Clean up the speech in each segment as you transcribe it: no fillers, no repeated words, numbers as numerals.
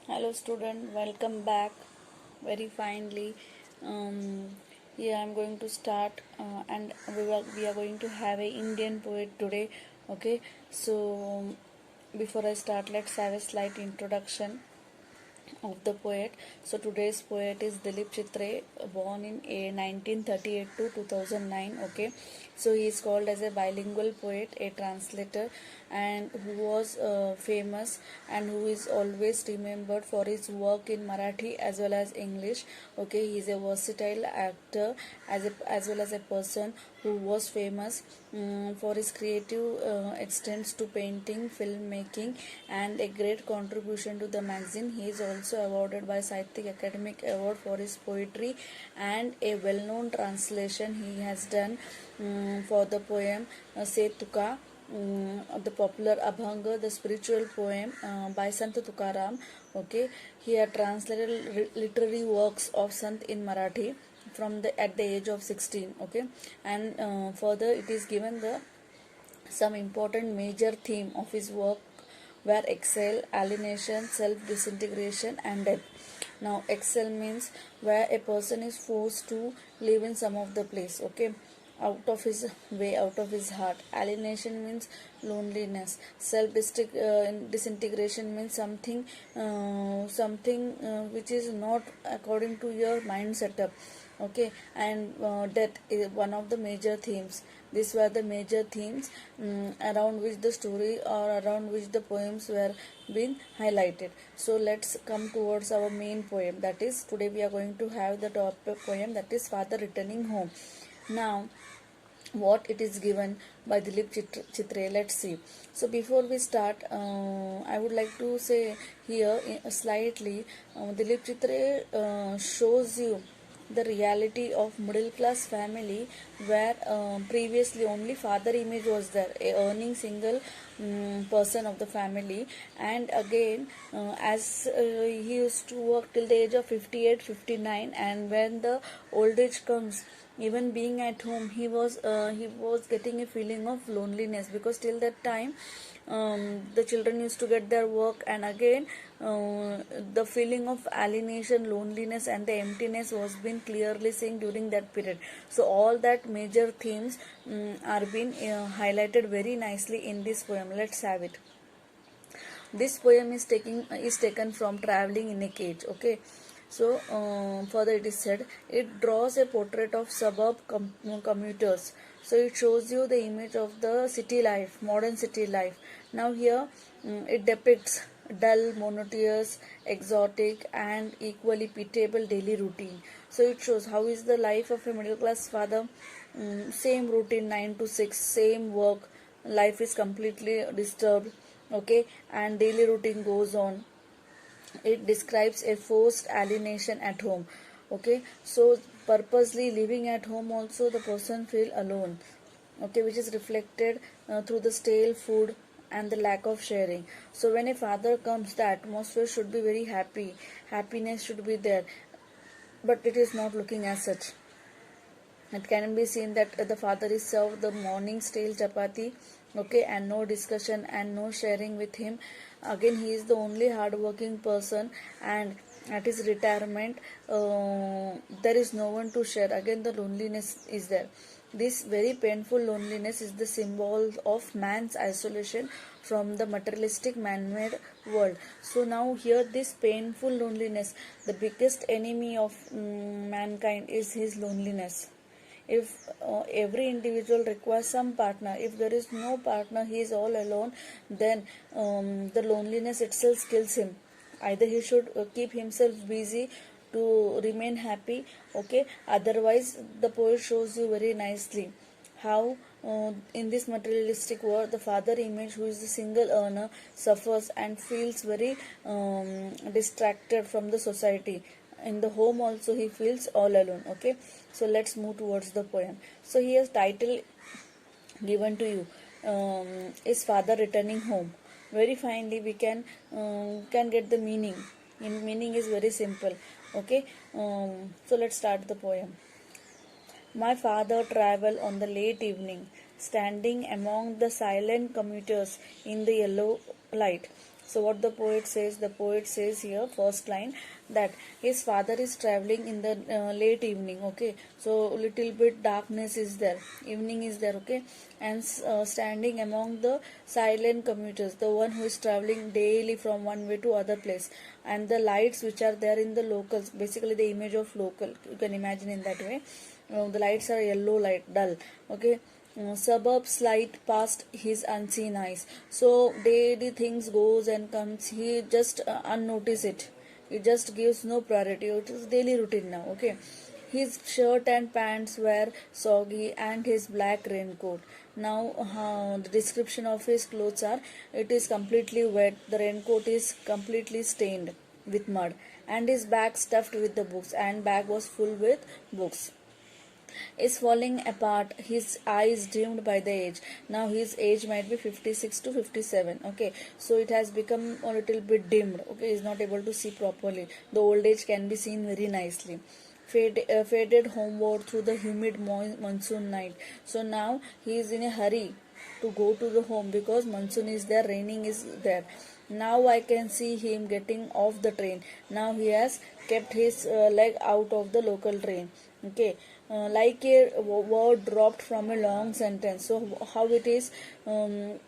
Hello student, welcome back very finely. Um, yeah, I'm going to start and we are going to have a Indian poet today. Okay, so before I start, let's have a slight introduction of the poet. So today's poet is Dilip Chitre, born in 1938 to 2009. Okay, so he is called as a bilingual poet, a translator, and who was famous and who is always remembered for his work in Marathi as well as English. Okay, he is a versatile actor as well as a person who was famous for his creative extents to painting, filmmaking, and a great contribution to the magazine. He is also awarded by Sahityik Academic Award for his poetry and a well-known translation he has done for the poem Se Tuka, the popular Abhanga, the spiritual poem by Sant Tukaram. Okay, he had translated literary works of Sant in Marathi from the at the age of 16. Okay, and further it is given the some important major theme of his work were exile, alienation, self-disintegration, and death. Now, exile means where a person is forced to live in some of the place, okay, out of his way, out of his heart. Alienation means loneliness. Self-disintegration means something which is not according to your mind setup, okay, and death is one of the major themes. These were the major themes around which the story or around which the poems were being highlighted. So let's come towards our main poem, that is today we are going to have the top poem, that is Father Returning Home. Now what it is given by Dilip Chitre. Let's see. So before we start, I would like to say here slightly, Dilip Chitre shows you the reality of middle class family where previously only father image was there, a earning single person of the family, and again as he used to work till the age of 58, 59, and when the old age comes, even being at home, he was getting a feeling of loneliness, because till that time the children used to get their work, and again the feeling of alienation, loneliness, and the emptiness was being clearly seen during that period. So all that major themes are being highlighted very nicely in this poem. Let's have it. This poem is taken from Traveling in a Cage. Okay, so further it is said, it draws a portrait of suburb commuters. So it shows you the image of the city life, modern city life. Now here it depicts dull, monotonous, exotic, and equally pitiable daily routine. So it shows how is the life of a middle class father. Same routine, 9 to 6, same work, life is completely disturbed, okay, and daily routine goes on. It describes a forced alienation at home, okay. So purposely living at home also the person feel alone, okay, which is reflected through the stale food and the lack of sharing. So when a father comes, the atmosphere should be very happy, happiness should be there, but it is not looking as such. It can be seen that the father is served the morning stale chapati, okay, and no discussion and no sharing with him. Again, he is the only hardworking person, and at his retirement, there is no one to share. Again, the loneliness is there. This very painful loneliness is the symbol of man's isolation from the materialistic man-made world. So now here this painful loneliness, the biggest enemy of mankind is his loneliness. If every individual requires some partner, if there is no partner, he is all alone, then the loneliness itself kills him. Either he should keep himself busy to remain happy, okay, otherwise the poet shows you very nicely how in this materialistic world the father image, who is the single earner, suffers and feels very distracted from the society. In the home also he feels all alone, okay. So let's move towards the poem. So here's title given to you, is Father Returning Home. Very finely we can get the meaning. In meaning is very simple, okay. So let's start the poem. My father traveled on the late evening, standing among the silent commuters in the yellow light. So what the poet says? The poet says here, first line, that his father is traveling in the late evening. Okay, so little bit darkness is there, evening is there. Okay, and standing among the silent commuters, the one who is traveling daily from one way to other place, and the lights which are there in the locals, basically the image of local, you can imagine in that way. The lights are yellow light, dull. Okay, suburbs light past his unseen eyes. So daily things goes and comes, he just unnotice it, he just gives no priority, it is daily routine now. Okay, his shirt and pants were soggy and his black raincoat. Now the description of his clothes are, it is completely wet, the raincoat is completely stained with mud, and his bag stuffed with the books, and bag was full with books, is falling apart, his eyes dimmed by the age. Now his age might be 56 to 57. Okay, so it has become a little bit dimmed. Okay, he's not able to see properly, the old age can be seen very nicely. Faded homeward through the humid monsoon night. So now he is in a hurry to go to the home because monsoon is there, raining is there. Now I can see him getting off the train. Now he has kept his leg out of the local train. Okay, like a word dropped from a long sentence. So how it is, the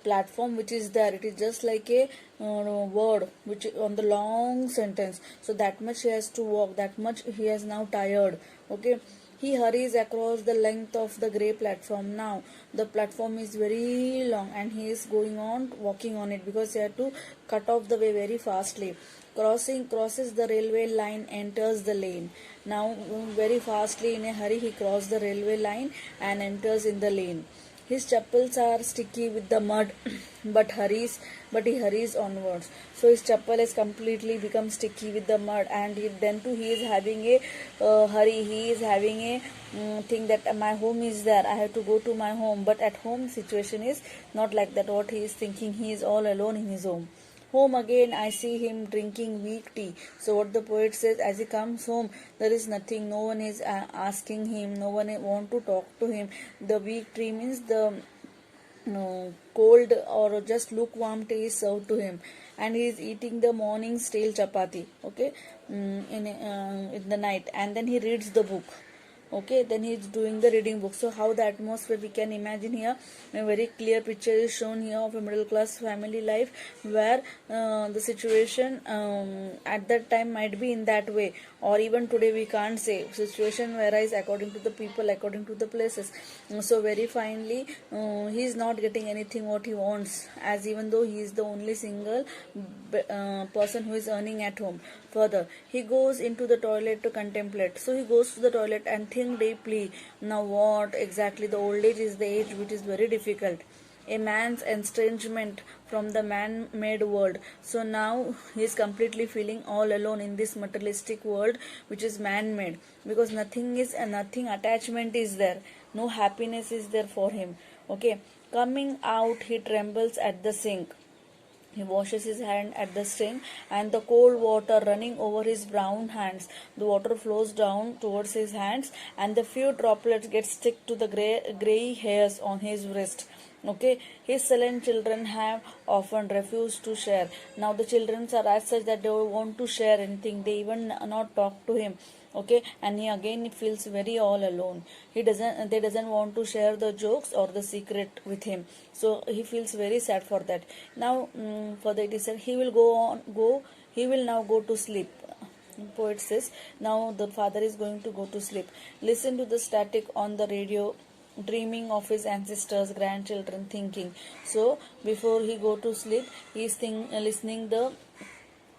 platform which is there, it is just like a word which on the long sentence. So that much he has to walk, that much he is now tired. Okay, he hurries across the length of the grey platform. Now the platform is very long and he is going on walking on it because he had to cut off the way very fastly. Crosses the railway line, enters the lane. Now very fastly, in a hurry, he crossed the railway line and enters in the lane. His chappals are sticky with the mud, but he hurries onwards. So his chappal has completely become sticky with the mud, and then too he is having a hurry. He is having a thing that my home is there. I have to go to my home, but at home situation is not like that. What he is thinking, he is all alone in his home. Home again, I see him drinking weak tea. So what the poet says, as he comes home, there is nothing, no one is asking him, no one want to talk to him. The weak tea means the cold or just lukewarm tea is served to him, and he is eating the morning stale chapati. Okay, in the night, and then he reads the book. Okay, then he is doing the reading book. So how the atmosphere we can imagine here, a very clear picture is shown here of a middle class family life, where the situation at that time might be in that way, or even today we can't say, situation varies according to the people, according to the places. So very finely, he is not getting anything what he wants, as even though he is the only single person who is earning at home. Further, he goes into the toilet to contemplate. So he goes to the toilet and think deeply. Now what exactly? The old age is the age which is very difficult. A man's estrangement from the man-made world. So now he is completely feeling all alone in this materialistic world which is man-made, because nothing attachment is there. No happiness is there for him. Okay, coming out, he trembles at the sink. He washes his hand at the sink, and the cold water running over his brown hands. The water flows down towards his hands, and the few droplets get stick to the grey hairs on his wrist. Okay, his sullen children have often refused to share. Now the children are as such that they don't want to share anything. They even not talk to him. Okay, and he again feels very all alone. They doesn't want to share the jokes or the secret with him, so he feels very sad for that. Now for that, it is said he will now go to sleep. Poet says, now the father is going to go to sleep. Listen to the static on the radio, dreaming of his ancestors, grandchildren, thinking. So before he go to sleep, he is listening the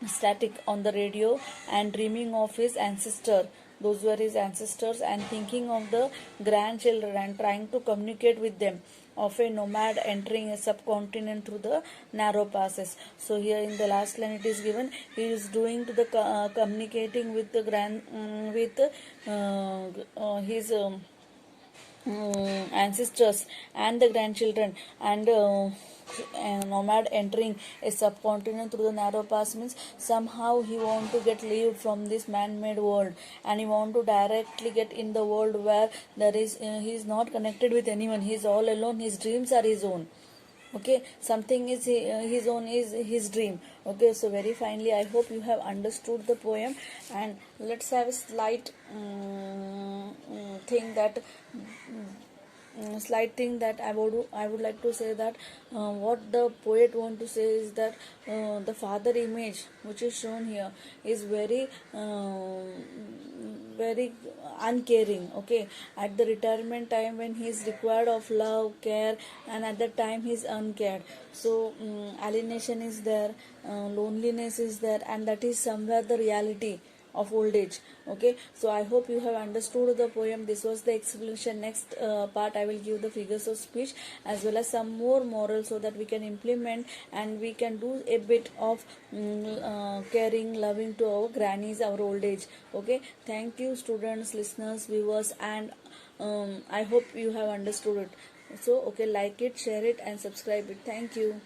static on the radio and dreaming of his ancestor, those were his ancestors, and thinking of the grandchildren and trying to communicate with them, of a nomad entering a subcontinent through the narrow passes. So here in the last line it is given, he is doing to the communicating with the his ancestors and the grandchildren, and a nomad entering a subcontinent through the narrow pass means somehow he want to get leave from this man-made world, and he want to directly get in the world where there is he is not connected with anyone, he is all alone, his dreams are his own. Okay, something is his own is his dream. Okay, so very finely, I hope you have understood the poem. And let's have a slight thing that slight thing that I would like to say that what the poet want to say is that the father image which is shown here is very uncaring. Okay, at the retirement time when he is required of love, care, and at that time he is uncared. So alienation is there, loneliness is there, and that is somewhere the reality of old age. Okay, so I hope you have understood the poem. This was the explanation. Next part I will give the figures of speech as well as some more morals so that we can implement and we can do a bit of caring, loving to our grannies, our old age. Okay, thank you students, listeners, viewers, and I hope you have understood it. So okay, like it, share it, and subscribe it. Thank you.